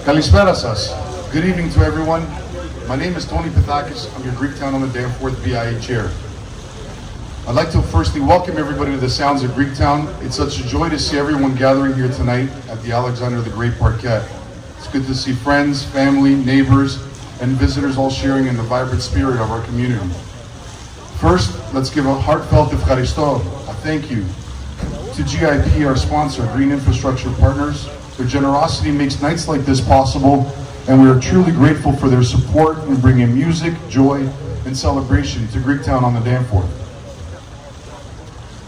Kalispera sas. Good evening to everyone. My name is Tony Pathakis. I'm your Greektown on the Danforth BIA chair. I'd like to firstly welcome everybody to the sounds of Greektown. It's such a joy to see everyone gathering here tonight at the Alexander the Great Parquet. It's good to see friends, family, neighbors, and visitors all sharing in the vibrant spirit of our community. First, let's give a heartfelt efcharisto, a thank you, to GIP, our sponsor, Green Infrastructure Partners. Their generosity makes nights like this possible, and we are truly grateful for their support in bringing music, joy, and celebration to Greektown on the Danforth.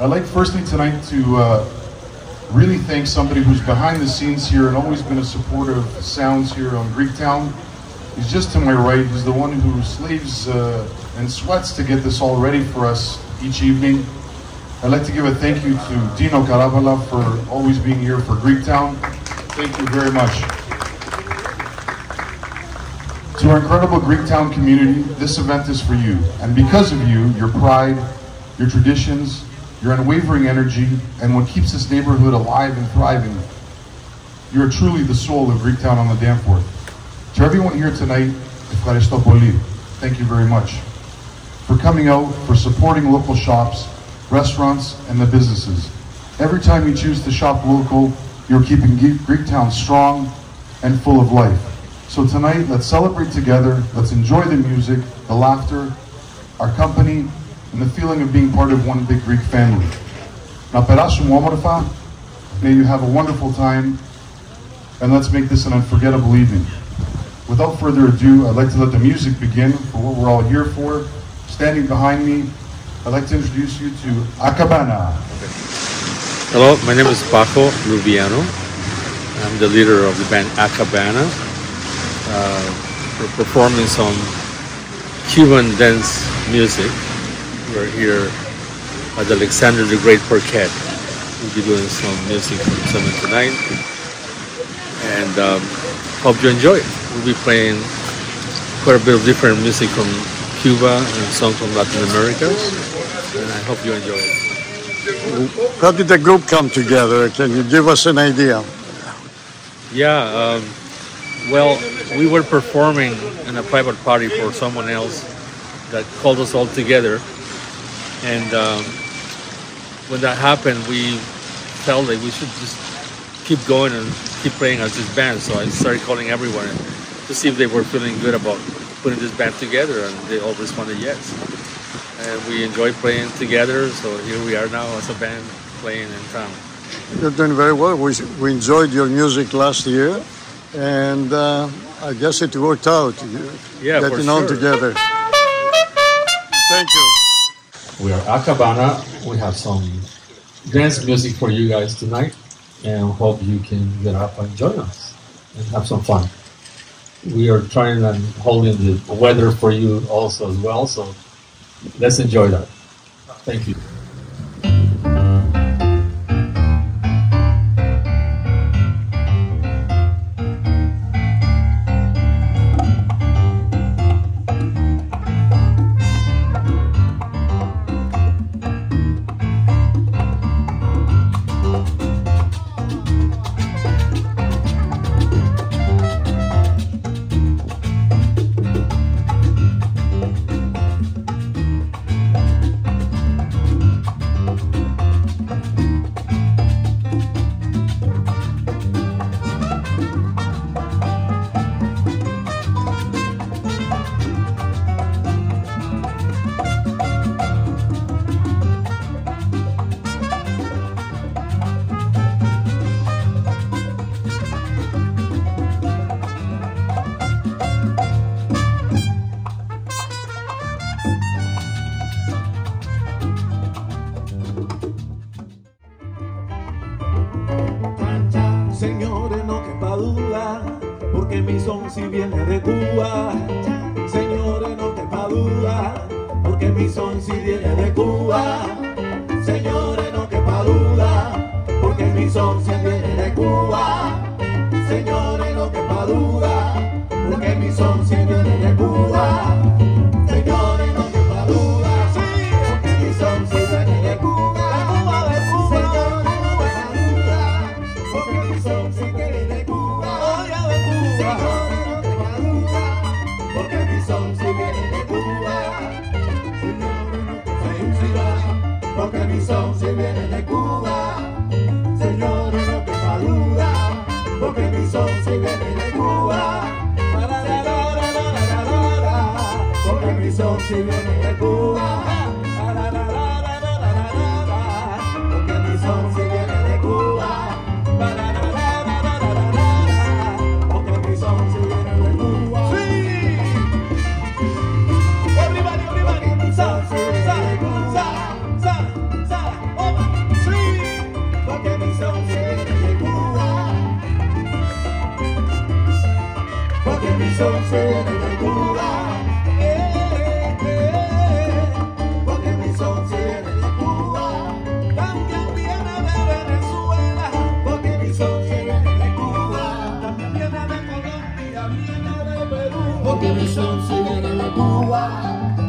I'd like firstly tonight to really thank somebody who's behind the scenes here and always been a supporter of sounds here on Greektown. He's just to my right. He's the one who slaves and sweats to get this all ready for us each evening. I'd like to give a thank you to Dino Karavala for always being here for Greektown. Thank you very much. To our incredible Greektown community, this event is for you. And because of you, your pride, your traditions, your unwavering energy, and what keeps this neighborhood alive and thriving, you are truly the soul of Greektown on the Danforth. To everyone here tonight, efcharisto poli. Thank you very much for coming out, for supporting local shops, restaurants, and the businesses. Every time you choose to shop local, you're keeping Greektown strong and full of life. So tonight, let's celebrate together, let's enjoy the music, the laughter, our company, and the feeling of being part of one big Greek family. Na perasum omorfa, may you have a wonderful time, and let's make this an unforgettable evening. Without further ado, I'd like to let the music begin for what we're all here for. Standing behind me, I'd like to introduce you to Acabana. Hello, my name is Paco Rubiano. I'm the leader of the band Acabana. We're performing some Cuban dance music. We're here at the Alexander the Great Parquet. We'll be doing some music from 7 to 9. And hope you enjoy it. We'll be playing quite a bit of different music from Cuba and some from Latin America. And I hope you enjoy it. How did the group come together? Can you give us an idea? Yeah, well, we were performing in a private party for someone else that called us all together. And when that happened, we felt like we should just keep going and keep playing as this band. So I started calling everyone to see if they were feeling good about putting this band together, and they all responded yes. And we enjoyed playing together, so here we are now as a band playing in town. You're doing very well. We enjoyed your music last year, and I guess it worked out. Yeah, for getting on sure. together. Thank you. We are Acabana. We have some dance music for you guys tonight, and hope you can get up and join us and have some fun. We are trying and holding the weather for you also as well, so let's enjoy that. Thank you. Señores, no quepa duda, porque mi son si viene de Cuba. Señores, no quepa duda, porque mi son si viene de Cuba. Señores, no quepa duda, porque mi son si viene de Cuba. Señores, no quepa duda, porque mi son si viene de Cuba. Señores, no quepa duda, porque mi son si viene de Cuba. Señores, no quepa duda, porque mi son si viene de Cuba. de Cuba. Señores, no quepa duda, porque mi son si viene de Cuba. Porque mi son si viene de Cuba. Porque mi son si viene de Cuba. Porque mi son si viene de Cuba. Sí. Everybody, everybody, sa, sa, sa, sa, sa, opa, sí. Porque mi son si viene de Cuba. Porque mi son si viene de Cuba. Porque mi son si viene de Cuba. También viene de Venezuela. Porque mi son si viene de Cuba. También viene de Colombia, viene de Perú. Porque mi son si viene de Cuba.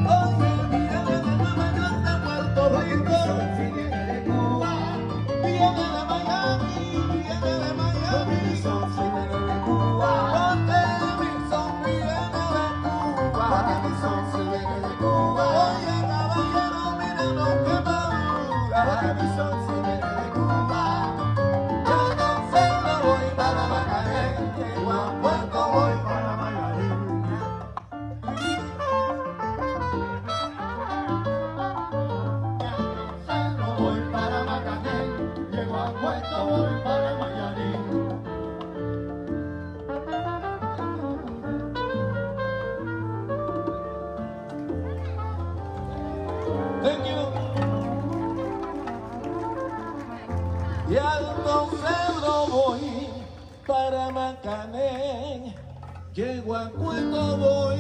Oye, viene de Nueva York, de Puerto Rico. Si viene de Cuba. Viene de Miami, viene de Miami. Porque mi son si viene de Cuba. Porque mi son viene de Cuba. Porque mi son si viene de Cuba. Oye, caballero, mira lo que madura. Porque mi son si viene de Cuba. Yo no sé, no voy para Macaré. Llego a Puerto, voy para Macaré. No voy para Macané, llego a Puerto, voy para Mayarín. Thank you. Y al Don Pedro voy para Macané, llego a Puerto, voy.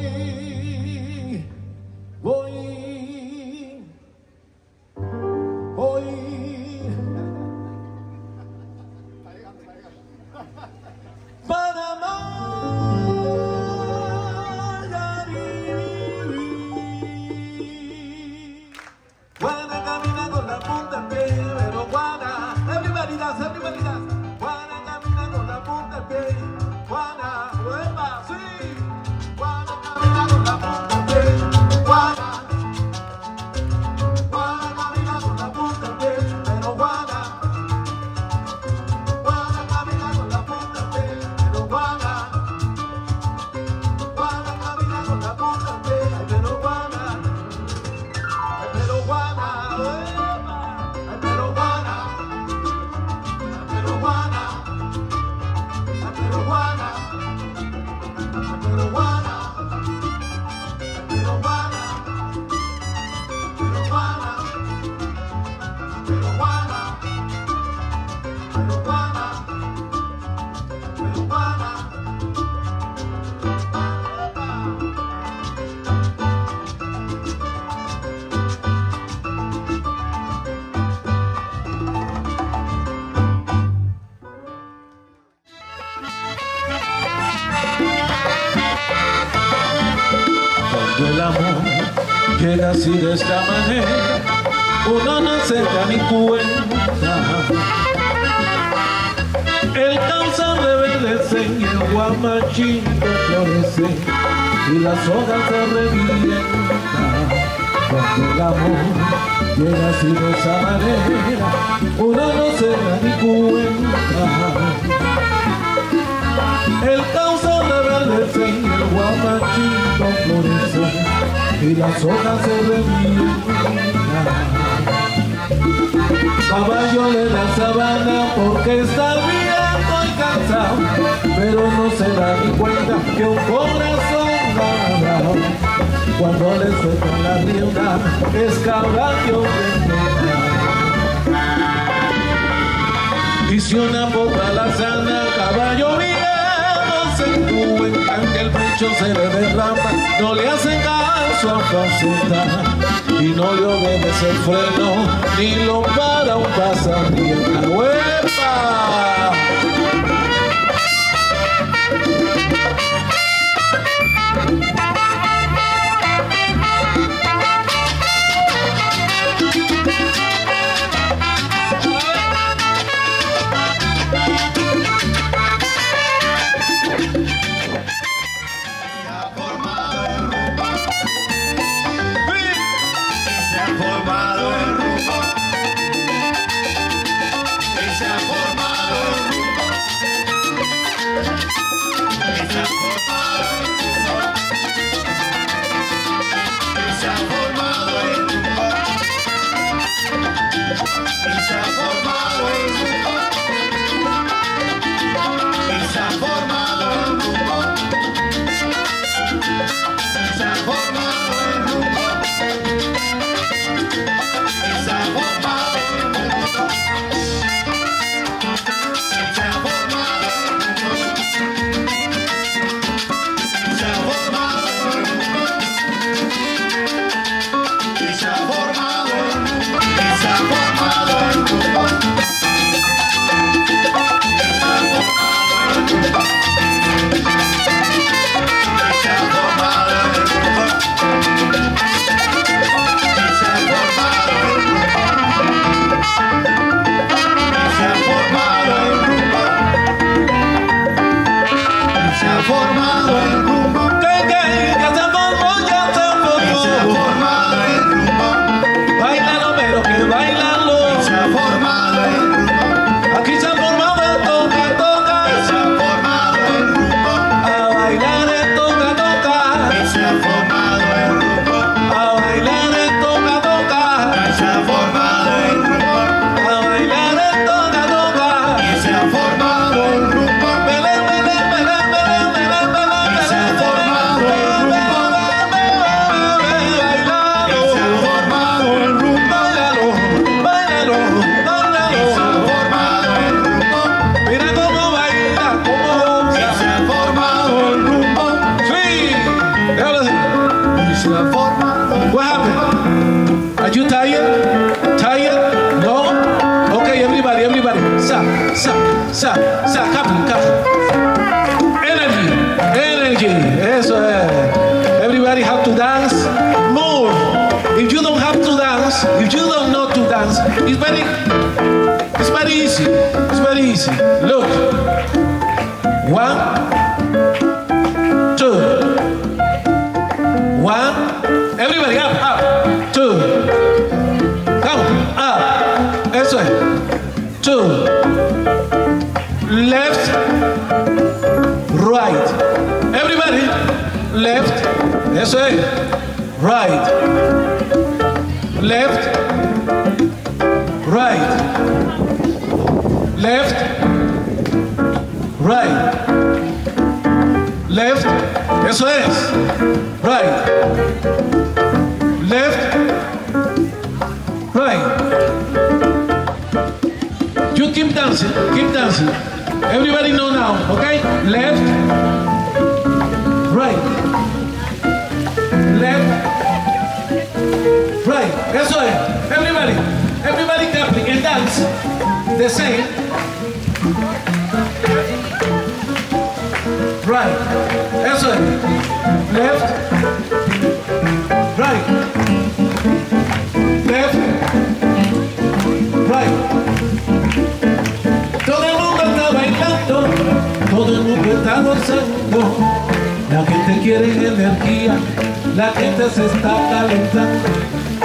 Para Mayarín. Juana camina con la punta en pie, pero Juana, everybody dance, everybody dance. Juana camina con la punta en pie, Juana, huepa, sí. Juana camina con la punta en pie, Juana. Juana camina con la punta en pie, pero Juana. Juana camina con la punta en pie, pero Juana. Juana camina con la punta en pie, pero Juana. Pero Juana, pero Juana, pero Juana, pero Juana, pero Juana, pero Juana, pero Juana, pero Juana, pero Juana, pero Juana. Cuando el amor llega así de esta manera, uno no se da ni cuenta. El causa reverdece y el guamachito florece y las hojas se revientan. Cuando el amor llega así de esa manera, uno no se da ni cuenta. El causa reverdece y el guamachito florece y las hojas se revientan. Caballo de la sabana porque está viejo y cansado, pero no se da ni cuenta que un corazón ganado, cuando le sueltan la rienda, es caballo de pena. Y si una popa la sana, caballo viejo se encuentra que el pecho se le derrama, no le hacen caso a faceta y no le obedece el freno ni lo para un pasarrienda. ¡Huepa! It's very easy. It's very easy. Look. 1, 2. 1. Everybody up, up. 2. Come, up. Eso es. 2. Left, right. Everybody. Left. Eso es. Right. Left. Right. Left. Right. Left. Eso es. Right. Left. Right. You keep dancing. Keep dancing. Everybody know now, okay? Left. Right. Left. Right. Eso es. Everybody. Everybody clapping and dance. The same. Right. Eso es. Left. Right. Left. Right. Todo el mundo está bailando. Todo el mundo está gozando. La gente quiere energía. La gente se está calentando.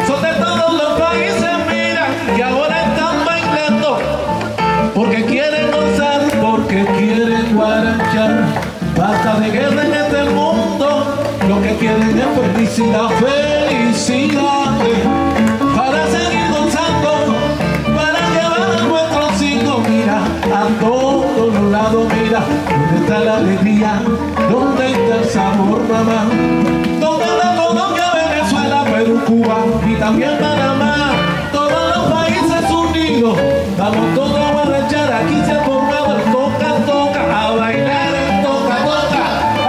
Son de todos los países, mira, y ahora están bailando. Porque quieren gozar, porque quieren guaranchar. Basta de guerra en este mundo. Lo que quieren es felicidad, felicidad. Para seguir gozando, para llevar nuestros hijos, mira, a todos los lados, mira. ¿Dónde está la alegría? ¿Dónde está el sabor, mamá? ¿Dónde está Colombia, Venezuela, Perú, Cuba y también Panamá? Todos los países unidos, vamos todos a guarachar. Aquí se ha formado el toca, toca, a bailar el toca, toca.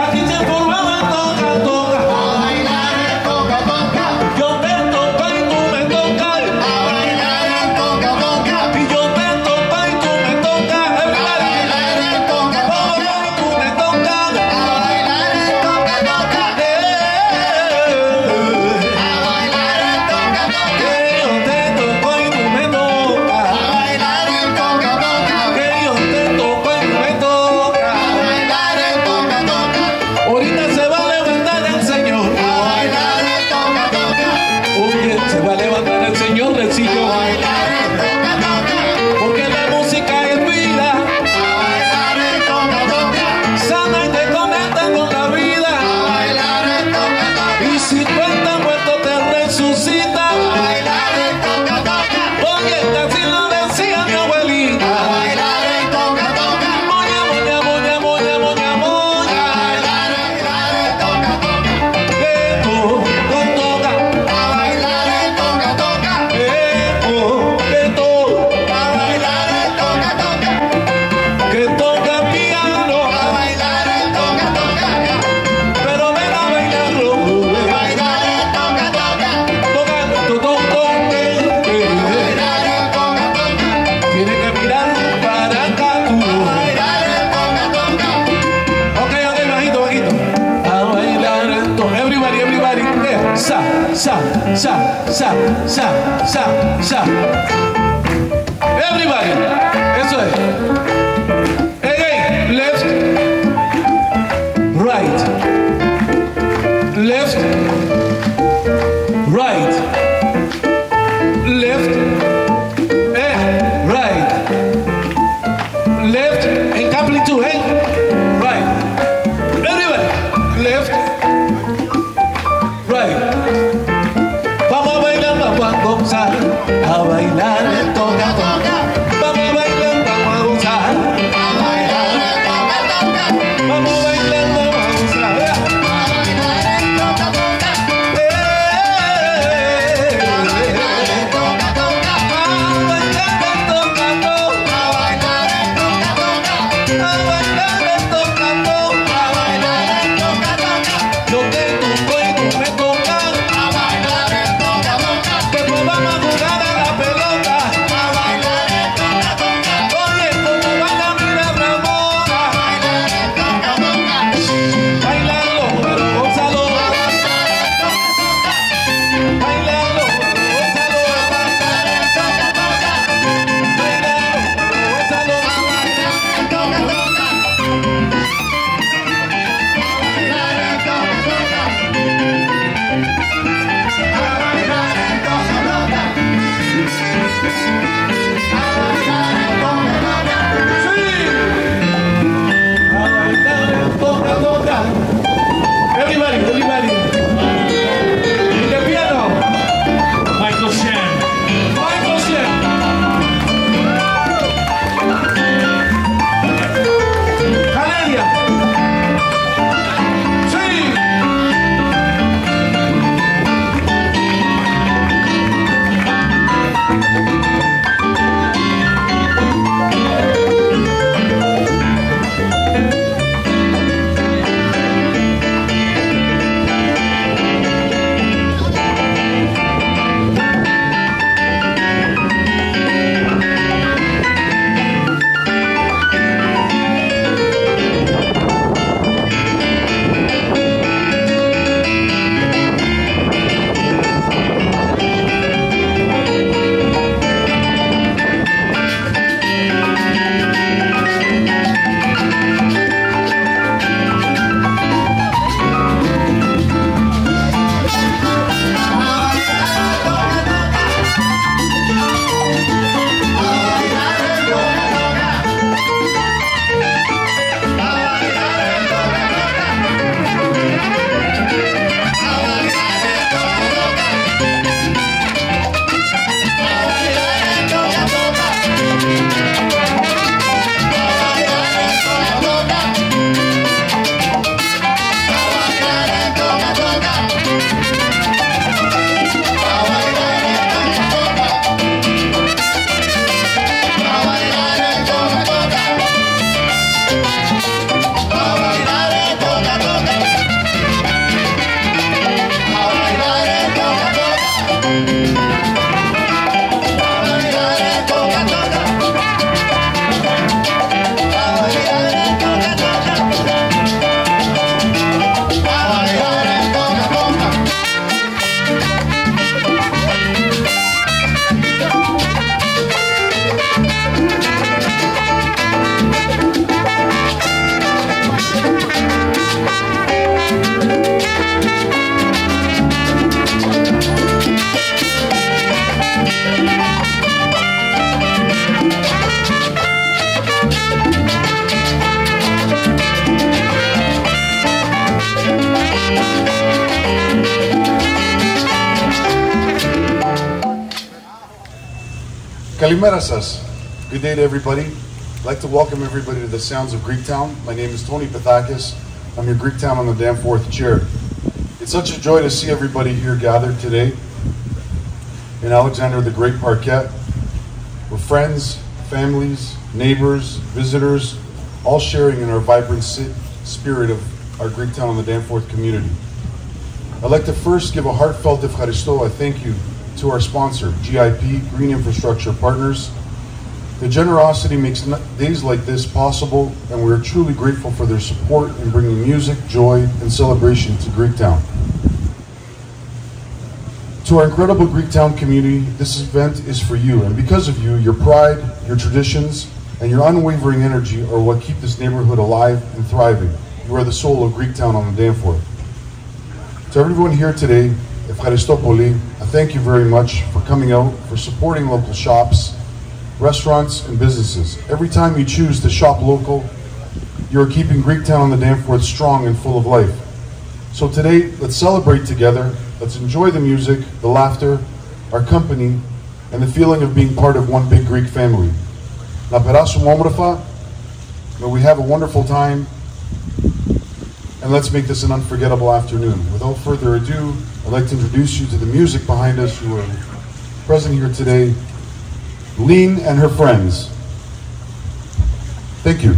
Aquí se ha formado el toca, toca, a bailar el toca, toca. Yo te toco y tú me tocas, a bailar el toca, toca. Y yo te toco y tú me tocas, a bailar el toca, toca. Y tú me tocas, a bailar el toca, toca. A bailar el toca, toca. Que yo te toco y tú me tocas, a bailar el toca, toca. Que yo te toco y tú me tocas, a bailar el toca, toca. Ahorita se va a levantar el Señor, a bailar el toca, toca. Oye, se va a levantar el Señor del sillón, a bailar el toca, toca. Porque la música es vida, a bailar el toca, toca. Sana y te conecta con la vida, a bailar el toca, toca. Y si tú estás muerto te resucita, a bailar el toca, toca. Oye, así lo decía mi abuelita, a bailar el toca, toca. Moña, moña, moña, moña, moña, moña, a bailar el toca, toca. Que toca, toca, a bailar el toca, toca. Que toca, a bailar el toca, toca. Que toca piano, a bailar el toca, toca. Pero ven a bailarlo, a bailar el toca, toca. Tocando, toque, bailar el toca, toca. Tienes que mirar para acá tú, a bailar el toca, toca. Ok, bajito, bajito. A bailar el toca. Everybody, everybody. Sa, sa, sa, sa, sa, sa, sa. Everybody. Eso es. Hey, hey. Left. Right. Left. Right. Left. Right. Left. And coupling two, hey. Right. Everybody. Left. Right. Vamos a bailar más Kalimerasas. Good day to everybody. I'd like to welcome everybody to the sounds of Greektown. My name is Tony Pathakis. I'm your Greektown on the Danforth chair. It's such a joy to see everybody here gathered today in Alexander the Great Parquet. We're friends, families, neighbors, visitors, all sharing in our vibrant spirit of our Greektown on the Danforth community. I'd like to first give a heartfelt Efcharisto, a thank you to our sponsor, GIP, Green Infrastructure Partners. The generosity makes days like this possible, and we are truly grateful for their support in bringing music, joy, and celebration to Greektown. To our incredible Greektown community, this event is for you, and because of you, your pride, your traditions, and your unwavering energy are what keep this neighborhood alive and thriving. You are the soul of Greektown on the Danforth. To everyone here today, Efcharistopoli, I thank you very much for coming out, for supporting local shops, restaurants, and businesses. Every time you choose to shop local, you are keeping Greektown on the Danforth strong and full of life. So today, let's celebrate together. Let's enjoy the music, the laughter, our company, and the feeling of being part of one big Greek family. Na perasum omorfa, may we have a wonderful time, and let's make this an unforgettable afternoon. Without further ado, I'd like to introduce you to the music behind us who are present here today, Lean and her friends. Thank you.